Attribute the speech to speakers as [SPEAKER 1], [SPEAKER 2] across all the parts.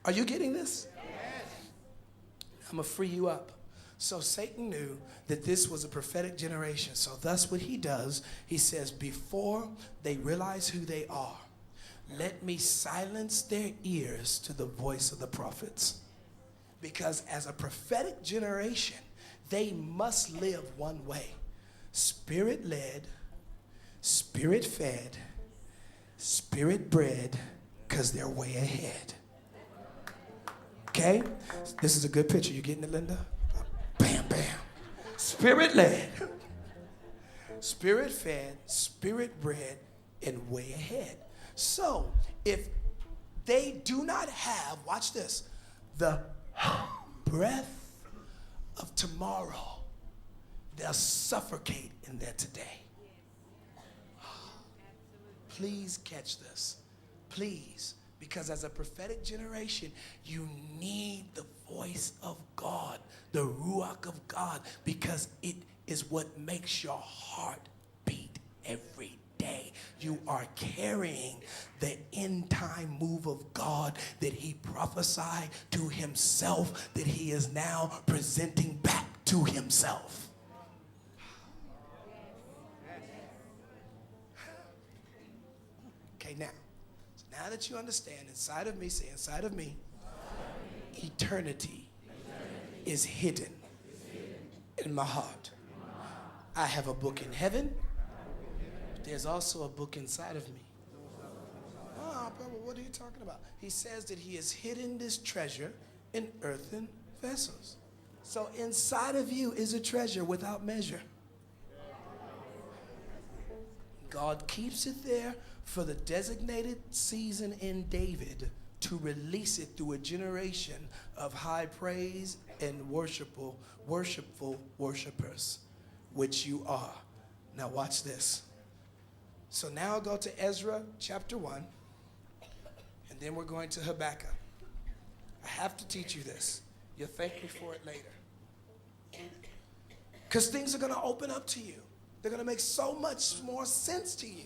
[SPEAKER 1] Are you getting this? I'm going to free you up. So Satan knew that this was a prophetic generation. So thus what he does, he says, before they realize who they are, let me silence their ears to the voice of the prophets. Because as a prophetic generation, they must live one way. Spirit-led, spirit-fed, spirit-bred, because they're way ahead. Okay? This is a good picture. You getting it, Linda? Bam, bam. Spirit-led, spirit-fed, spirit-bred, and way ahead. So, if they do not have, watch this, the breath of tomorrow, they'll suffocate in there today. Please catch this. Please. Because as a prophetic generation, you need the voice of God, the Ruach of God, because it is what makes your heart beat every day. You are carrying the end time move of God that he prophesied to himself, that he is now presenting back to himself. Okay, now that you understand, inside of me, say inside of me, eternity is hidden in my heart. I have a book in heaven, but there's also a book inside of me. Oh, brother, what are you talking about? He says that he has hidden this treasure in earthen vessels. So inside of you is a treasure without measure. God keeps it there for the designated season in David to release it through a generation of high praise and worshipful worshipers, which you are. Now watch this. So now I'll go to Ezra chapter 1, and then we're going to Habakkuk. I have to teach you this. You'll thank me for it later. Because things are going to open up to you. They're going to make so much more sense to you.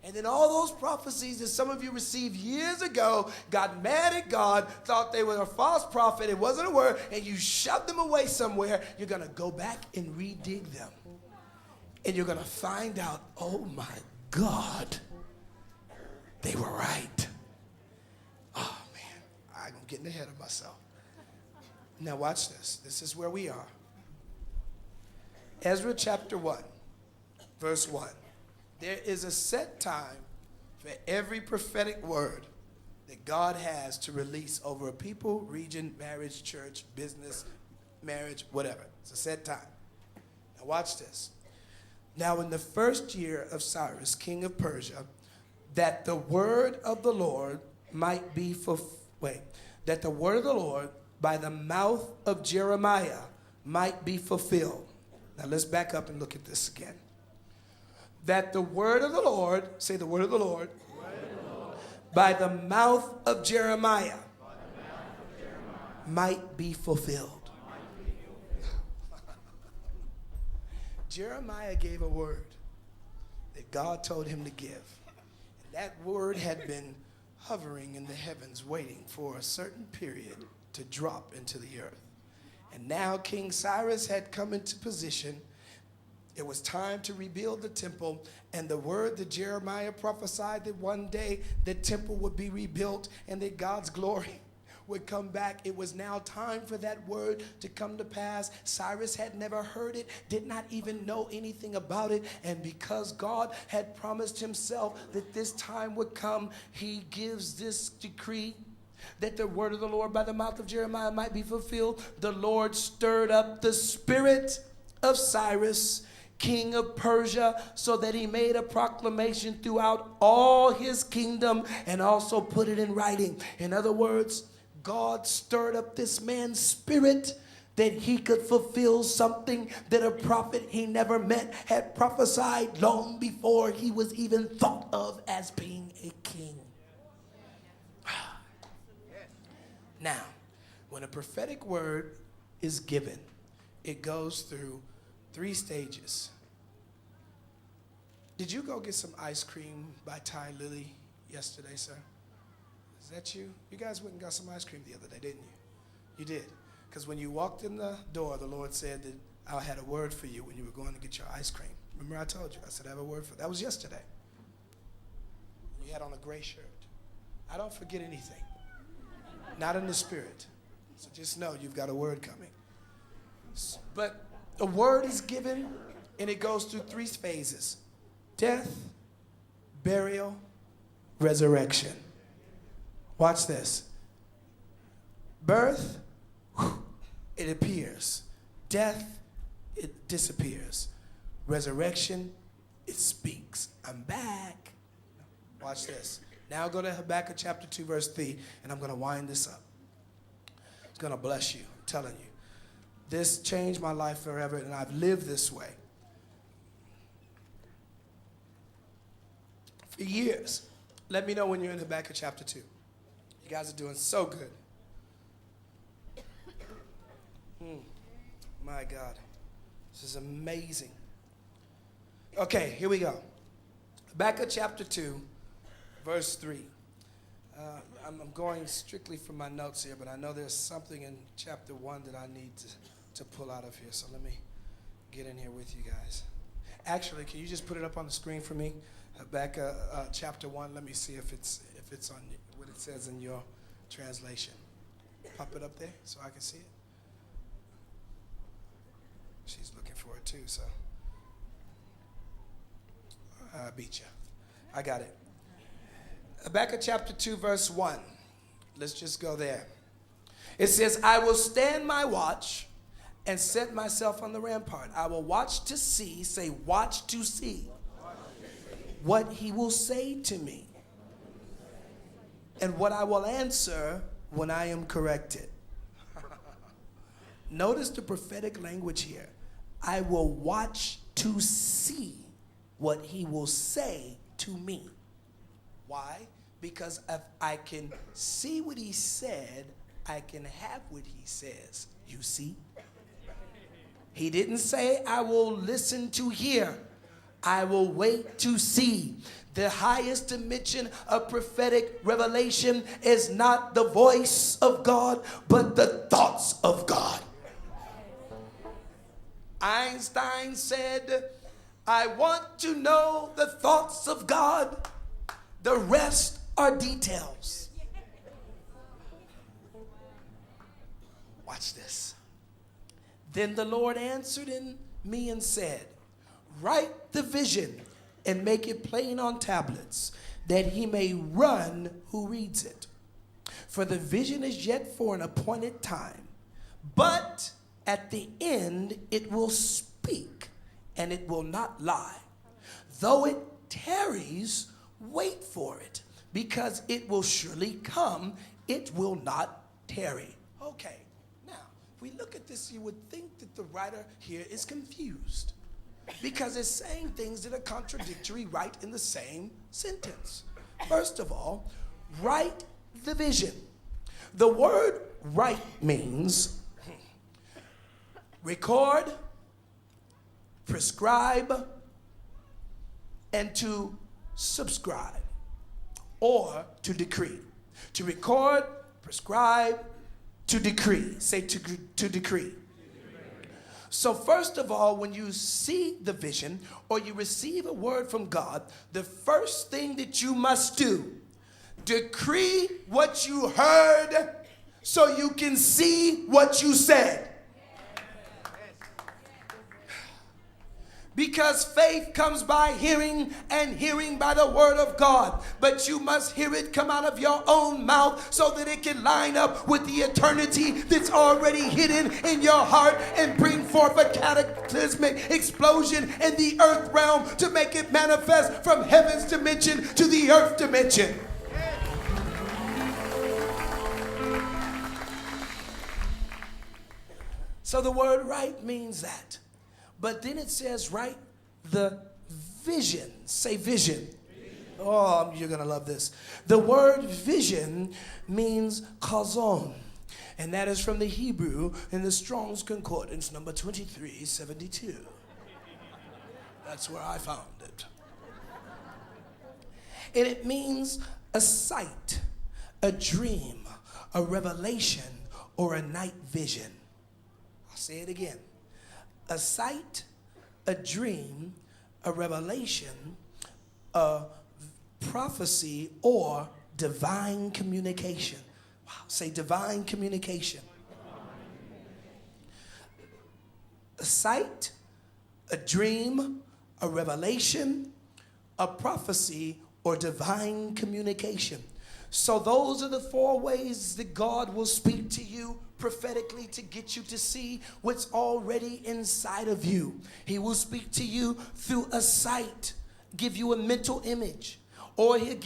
[SPEAKER 1] And then all those prophecies that some of you received years ago got mad at God, thought they were a false prophet, it wasn't a word, and you shoved them away somewhere. You're going to go back and redig them. And you're going to find out, oh my God, they were right. Oh man, I'm getting ahead of myself. Now watch this. This is where we are. Ezra chapter 1, verse 1. There is a set time for every prophetic word that God has to release over a people, region, marriage, church, business, marriage, whatever. It's a set time. Now watch this. Now in the first year of Cyrus, king of Persia, that the word of the Lord might be that the word of the Lord by the mouth of Jeremiah might be fulfilled. Now let's back up and look at this again. That the word of the Lord, say the word of the Lord, by the mouth of Jeremiah, might be fulfilled. Jeremiah gave a word that God told him to give. And that word had been hovering in the heavens waiting for a certain period to drop into the earth. And now King Cyrus had come into position. It was time to rebuild the temple, and the word that Jeremiah prophesied that one day the temple would be rebuilt and that God's glory would come back. It was now time for that word to come to pass. Cyrus had never heard it, did not even know anything about it, and because God had promised himself that this time would come, he gives this decree that the word of the Lord by the mouth of Jeremiah might be fulfilled. The Lord stirred up the spirit of Cyrus, king of Persia, so that he made a proclamation throughout all his kingdom and also put it in writing. In other words, God stirred up this man's spirit that he could fulfill something that a prophet he never met had prophesied long before he was even thought of as being a king. Now, when a prophetic word is given, it goes through 3 stages. Did you go get some ice cream by Ty Lily yesterday, sir? Is that you? You guys went and got some ice cream the other day, didn't you? You did. Because when you walked in the door, the Lord said that I had a word for you when you were going to get your ice cream. Remember I told you? I said I have a word for you. That was yesterday. You had on a gray shirt. I don't forget anything. Not in the spirit. So just know you've got a word coming. But a word is given, and it goes through 3 phases: death, burial, resurrection. Watch this. Birth, it appears. Death, it disappears. Resurrection, it speaks. I'm back. Watch this. Now go to Habakkuk chapter 2, verse 3, and I'm going to wind this up. It's going to bless you. I'm telling you. This changed my life forever, and I've lived this way for years. Let me know when you're in Habakkuk chapter 2. You guys are doing so good. My God. This is amazing. Okay, here we go. Habakkuk chapter 2, verse 3. I'm going strictly from my notes here, but I know there's something in chapter 1 that I need to pull out of here. So let me get in here with you guys. Actually, can you just put it up on the screen for me? Habakkuk chapter 1. Let me see if it's on what it says in your translation. Pop it up there so I can see it. She's looking for it too, so I beat you. I got it. Habakkuk chapter 2, verse 1. Let's just go there. It says, I will stand my watch and set myself on the rampart. I will watch to see, say watch to see, what he will say to me, and what I will answer when I am corrected. Notice the prophetic language here. I will watch to see what he will say to me. Why? Because if I can see what he said, I can have what he says. You see? He didn't say, I will listen to hear. I will wait to see. The highest dimension of prophetic revelation is not the voice of God, but the thoughts of God. Einstein said, I want to know the thoughts of God. The rest are details. Watch this. Then the Lord answered me and said, write the vision and make it plain on tablets, that he may run who reads it. For the vision is yet for an appointed time, but at the end it will speak, and it will not lie. Though it tarries, wait for it, because it will surely come, it will not tarry. Okay, now, if we look at this, you would think that the writer here is confused, because it's saying things that are contradictory right in the same sentence. First of all, write the vision. The word write means record, prescribe, and to subscribe, or to decree. To record, prescribe, to decree. Say to decree. So first of all, when you see the vision or you receive a word from God, the first thing that you must do, decree what you heard so you can see what you said. Because faith comes by hearing, and hearing by the word of God. But you must hear it come out of your own mouth so that it can line up with the eternity that's already hidden in your heart and bring forth a cataclysmic explosion in the earth realm to make it manifest from heaven's dimension to the earth dimension. So the word write means that. But then it says, write the vision. Say vision. Oh, you're going to love this. The word vision means chazon. And that is from the Hebrew in the Strong's Concordance, number 2372. That's where I found it. And it means a sight, a dream, a revelation, or a night vision. I'll say it again. A sight, a dream, a revelation, a prophecy, or divine communication. Wow, say divine communication. A sight, a dream, a revelation, a prophecy, or divine communication. So those are the 4 ways that God will speak to you prophetically to get you to see what's already inside of you. He will speak to you through a sight, give you a mental image, or he'll